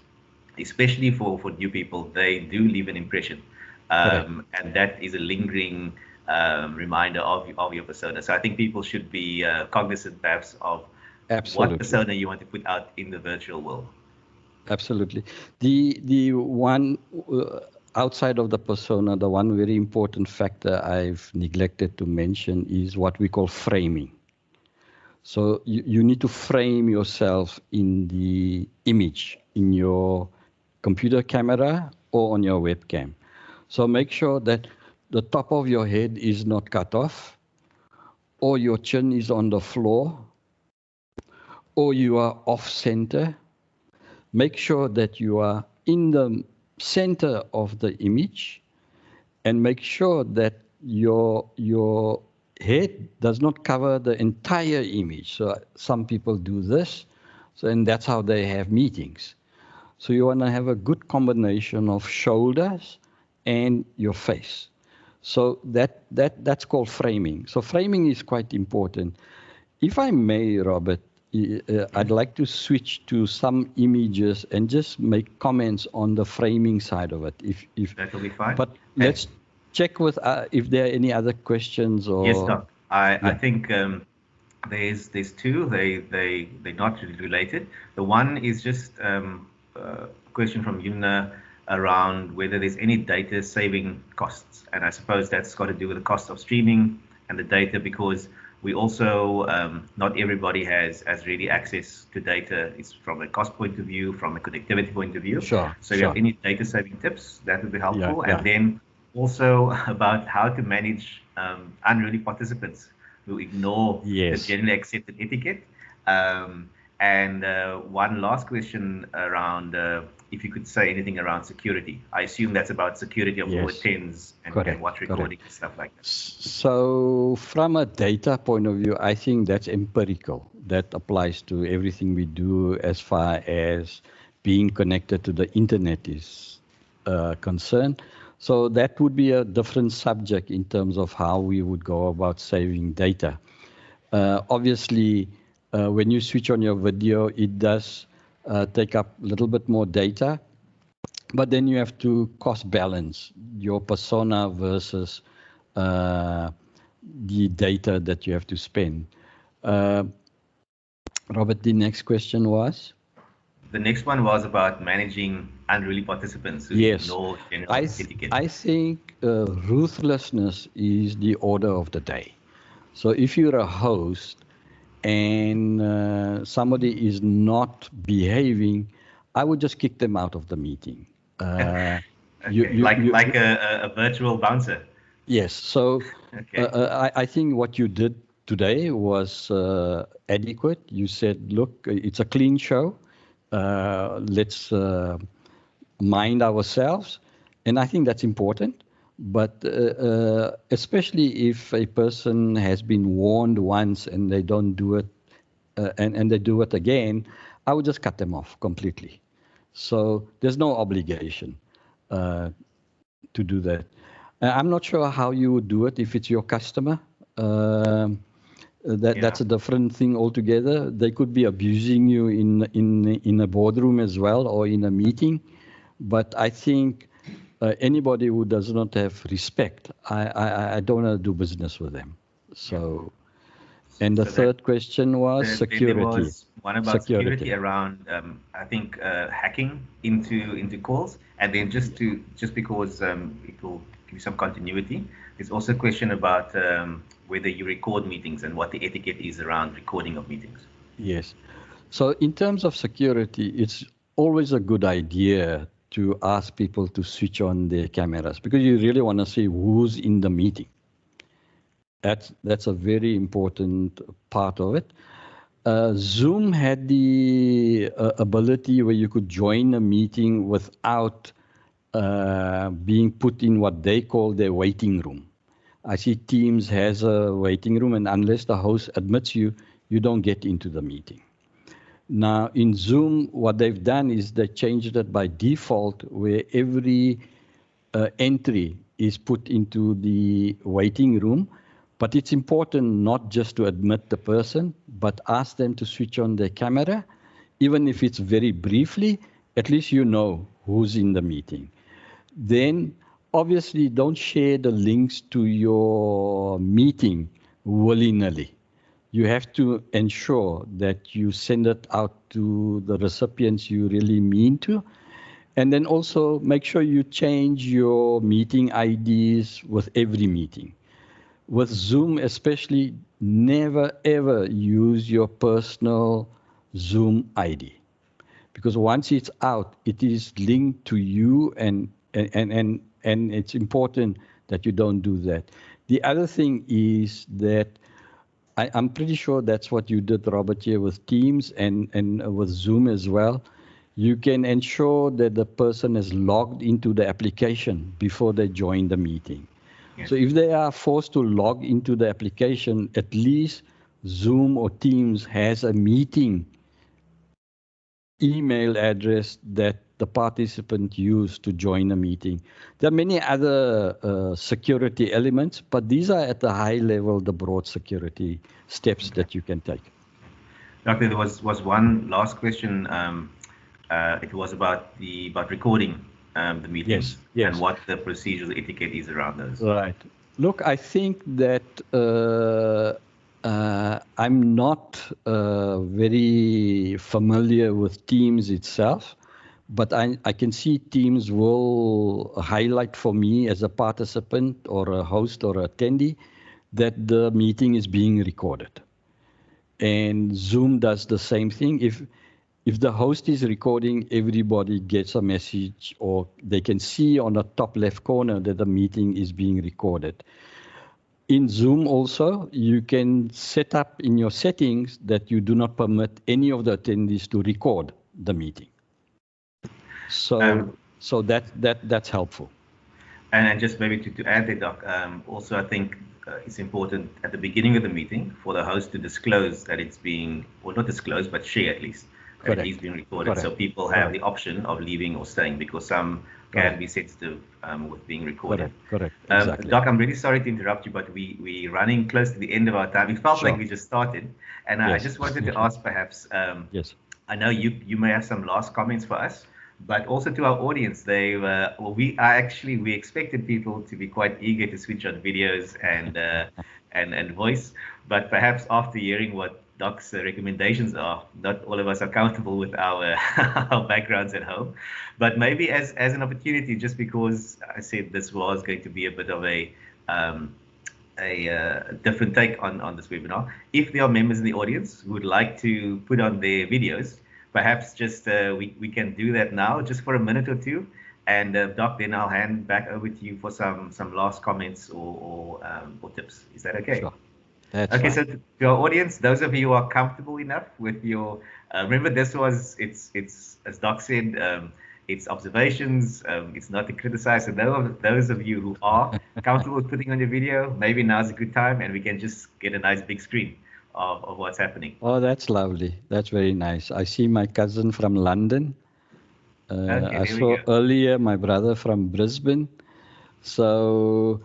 especially for new people, they do leave an impression. And that is a lingering reminder of your persona. So I think people should be cognizant perhaps of what persona you want to put out in the virtual world. Absolutely. The one outside of the persona, the one very important factor I've neglected to mention is what we call framing. So you need to frame yourself in the image, in your computer camera or on your webcam. So make sure that the top of your head is not cut off, or your chin is on the floor, or you are off center. Make sure that you are in the center of the image, and make sure that your head does not cover the entire image. So some people do this, and that's how they have meetings. So you want to have a good combination of shoulders and your face. So that's called framing. So framing is quite important. If I may, Robert, I'd like to switch to some images and just make comments on the framing side of it. If that will be fine. But let's check with if there are any other questions or. Yes, Doc. I think there's two. They're not really related. The one is just a question from Yuna around whether there's any data saving costs, and I suppose that's got to do with the cost of streaming and the data, because we also, not everybody has ready access to data. It's from a cost point of view, from a connectivity point of view. Sure. So if you have any data saving tips, that would be helpful. And then also about how to manage unruly participants who ignore the generally accepted etiquette. And one last question around if you could say anything around security. I assume that's about security of who attends and watch recording and stuff like that. So from a data point of view, I think that's empirical. That applies to everything we do as far as being connected to the internet is concerned. So that would be a different subject in terms of how we would go about saving data. Obviously, when you switch on your video, it does take up a little bit more data, but then you have to cost balance your persona versus the data that you have to spend. Robert, the next question was? The next one was about managing unruly participants who ignore general etiquette. I think ruthlessness is the order of the day. So if you're a host and somebody is not behaving, I would just kick them out of the meeting. Okay. Like a virtual bouncer. Yes. So I think what you did today was adequate. You said, look, it's a clean show. Let's mind ourselves. And I think that's important. But especially if a person has been warned once and they don't do it, and they do it again, I would just cut them off completely. So there's no obligation to do that. I'm not sure how you would do it if it's your customer. That's a different thing altogether. They could be abusing you in a boardroom as well or in a meeting. But I think anybody who does not have respect, I don't want to do business with them. So, and the third question was security. There was one about security around, I think, hacking into calls, and then just because it will give you some continuity. There's also a question about whether you record meetings and what the etiquette is around recording of meetings. Yes. So in terms of security, it's always a good idea to ask people to switch on their cameras because you really want to see who's in the meeting. That's a very important part of it. Zoom had the ability where you could join a meeting without being put in what they call their waiting room. I see Teams has a waiting room, and unless the host admits you, you don't get into the meeting. Now, in Zoom, what they've done is they changed it by default, where every entry is put into the waiting room. But it's important not just to admit the person, but ask them to switch on their camera. Even if it's very briefly, at least you know who's in the meeting. Then, obviously, don't share the links to your meeting willy-nilly. You have to ensure that you send it out to the recipients you really mean to. And then also make sure you change your meeting IDs with every meeting. With Zoom especially, never ever use your personal Zoom ID. Because once it's out, it is linked to you and it's important that you don't do that. The other thing is that I'm pretty sure that's what you did, Robert, here with Teams and with Zoom as well. You can ensure that the person is logged into the application before they join the meeting. Yes. So if they are forced to log into the application, at least Zoom or Teams has a meeting email address that the participant used to join a meeting. There are many other security elements, but these are at the high level, the broad security steps that you can take. Doctor, there was one last question. It was about recording the meetings and what the procedural etiquette is around those. Right. Look, I think that I'm not very familiar with Teams itself, but I can see Teams will highlight for me as a participant or a host or attendee that the meeting is being recorded. And Zoom does the same thing. If the host is recording, everybody gets a message, or they can see on the top left corner that the meeting is being recorded. In Zoom also, you can set up in your settings that you do not permit any of the attendees to record the meeting. So that's helpful. And just maybe to add that, Doc, also I think it's important at the beginning of the meeting for the host to disclose that it's being, or not disclose, but share at least, and it Correct. is being recorded. So Correct. people have the option of leaving or staying, because some can Correct. be sensitive with being recorded. Correct. Exactly. Doc, I'm really sorry to interrupt you, but we're running close to the end of our time. It felt Sure. like we just started, and I Yes. just wanted to ask, perhaps, Yes. I know you may have some last comments for us, but also to our audience. We expected people to be quite eager to switch on videos and voice, but perhaps after hearing what Doc's recommendations are, not all of us are comfortable with our our backgrounds at home. But maybe as an opportunity, just because I said this was going to be a bit of um, a different take on this webinar. If there are members in the audience who would like to put on their videos, perhaps just we can do that now, just for a minute or two. And Doc, then I'll hand back over to you for some last comments or tips. Is that okay? Sure. That's Okay, fine. so to our audience, those of you who are comfortable enough with your, remember it's as Doc said, it's observations, it's not to criticize. So those of you who are comfortable with putting on your video, maybe now's a good time, and we can just get a nice big screen of what's happening. Oh, that's lovely. That's very nice. I see my cousin from London. Okay, I there we saw go. earlier my brother from Brisbane. So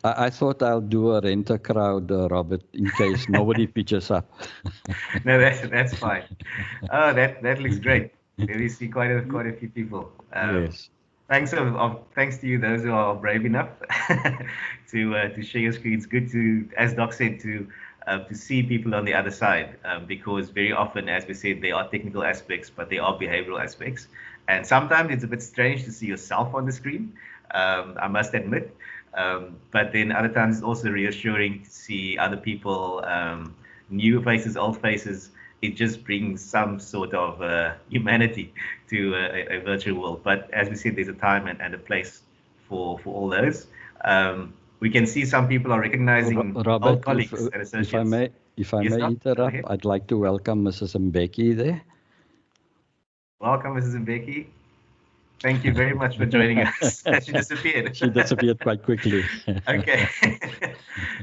I thought I'll do a renter crowd, Robert, in case nobody pitches up. No, that's fine. Oh, that looks great. There we see quite a few people. Yes. Thanks to you, those who are brave enough to share your screens. Good to, as Doc said, to see people on the other side, because very often, as we said, there are technical aspects, but there are behavioral aspects, and sometimes it's a bit strange to see yourself on the screen. I must admit, but then other times it's also reassuring to see other people, new faces, old faces. It just brings some sort of humanity to a virtual world. But as we said, there's a time and a place for all those. We can see some people are recognizing Robert, old colleagues and associates. if I Yes, may Doc? Go interrupt, ahead. I'd like to welcome Mrs. Mbeki there. Welcome, Mrs. Mbeki. Thank you very much for joining us. She disappeared. She disappeared quite quickly. Okay.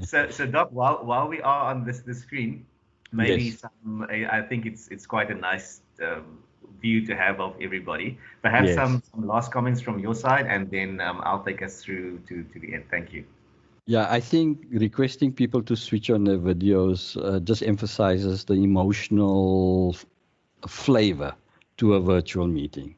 So Doc, while we are on this screen, maybe Yes. I think it's quite a nice view to have of everybody. Perhaps Yes. some last comments from your side, and then I'll take us through to the end. Thank you. Yeah, I think requesting people to switch on their videos just emphasizes the emotional flavor to a virtual meeting.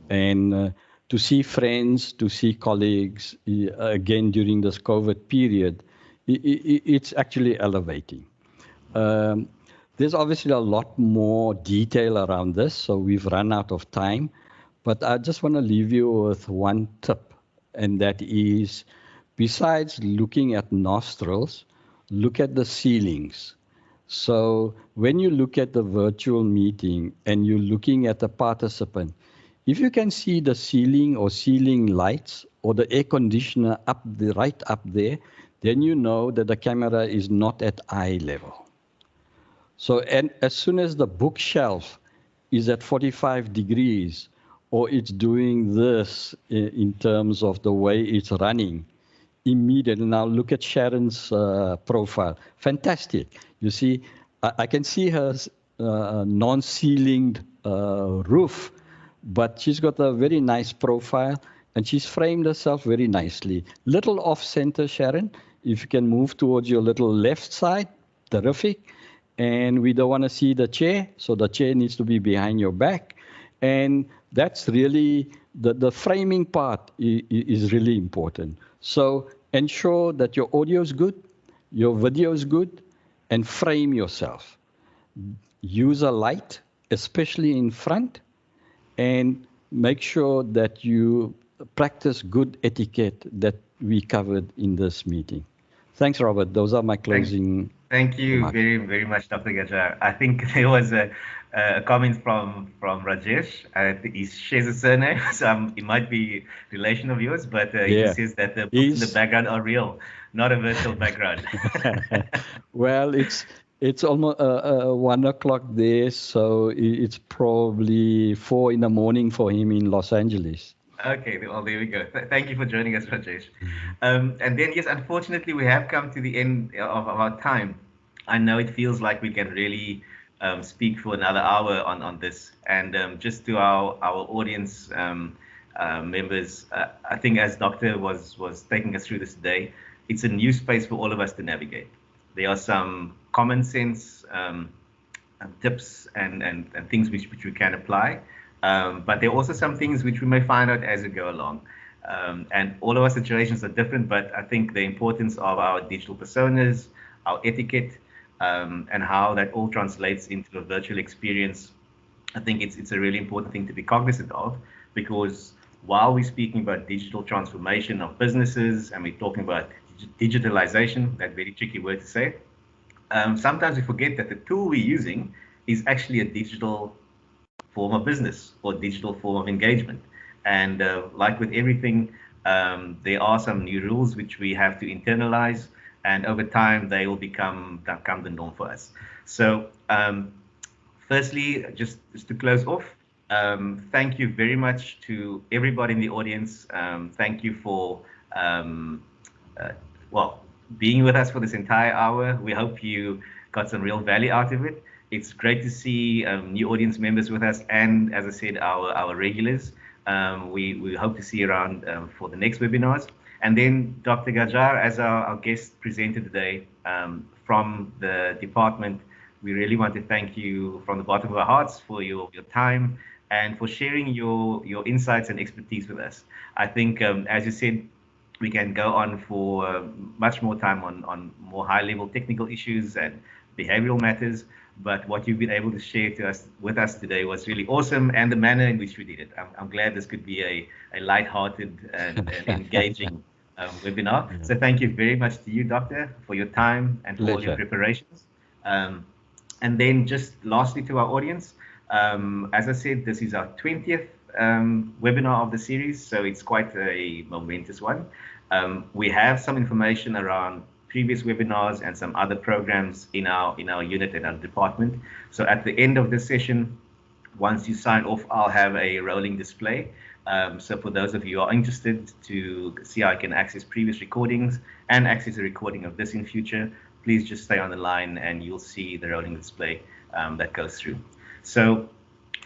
And to see friends, to see colleagues, again, during this COVID period, it's actually elevating. There's obviously a lot more detail around this, so we've run out of time. But I just want to leave you with one tip, and that is, besides looking at nostrils, look at the ceilings. So when you look at the virtual meeting and you're looking at the participant, if you can see the ceiling or ceiling lights or the air conditioner right up there, then you know that the camera is not at eye level. So, and as soon as the bookshelf is at 45 degrees or it's doing this in terms of the way it's running, immediately, now look at Sharon's profile. Fantastic. You see, I can see her non-ceilinged roof, but she's got a very nice profile and she's framed herself very nicely. Little off center, Sharon. If you can move towards your little left side, terrific. And we don't want to see the chair, so the chair needs to be behind your back. And that's really, the framing part is really important. So ensure that your audio is good, your video is good, and frame yourself. Use a light, especially in front, and make sure that you practice good etiquette that we covered in this meeting. Thanks, Robert. Those are my closing. Thank you remarks. very, very much, Dr. Gajjar. I think there was a comment from Rajesh. He shares a surname, so it might be relation of yours, but he says that the books in the background are real, not a virtual background. Well, it's almost 1 o'clock there, so it's probably 4 in the morning for him in Los Angeles. Okay, well, there we go. Thank you for joining us, Rajesh. And then, yes, unfortunately, we have come to the end of our time. I know it feels like we can really speak for another hour on this. And just to our audience members, I think as Doctor was taking us through this today, it's a new space for all of us to navigate. There are some common sense tips and things which we can apply, but there are also some things which we may find out as we go along. And all of our situations are different, but I think the importance of our digital personas, our etiquette, and how that all translates into a virtual experience, I think it's a really important thing to be cognizant of, because while we're speaking about digital transformation of businesses and we're talking about digitalization, that very tricky word to say, sometimes we forget that the tool we're using is actually a digital form of business or digital form of engagement. And like with everything, there are some new rules which we have to internalize, and over time they will become the norm for us. So firstly, just to close off, thank you very much to everybody in the audience. Thank you for being with us for this entire hour. We hope you got some real value out of it. It's great to see new audience members with us, and as I said, our regulars. We hope to see you around for the next webinars. And then Dr. Gajjar, as our guest presenter today from the department, we really want to thank you from the bottom of our hearts for your time and for sharing your insights and expertise with us. I think, as you said, we can go on for much more time on more high-level technical issues and behavioral matters. But what you've been able to share with us today was really awesome, and the manner in which we did it. I'm glad this could be a light-hearted and engaging webinar. Yeah. So thank you very much to you, Doctor, for your time and for all your preparations. And then just lastly to our audience, as I said, this is our 20th webinar of the series, so it's quite a momentous one. We have some information around previous webinars and some other programs in our unit and our department. So at the end of this session, once you sign off, I'll have a rolling display. So for those of you who are interested to see how I can access previous recordings and access a recording of this in future, please just stay on the line and you'll see the rolling display that goes through. So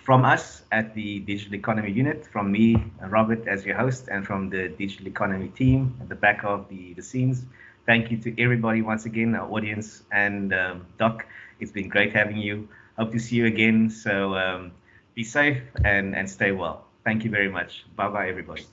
from us at the Digital Economy Unit, from me, Robert, as your host, and from the Digital Economy team at the back of the scenes, thank you to everybody once again, our audience, and Doc, it's been great having you. Hope to see you again. So be safe and stay well. Thank you very much. Bye-bye, everybody.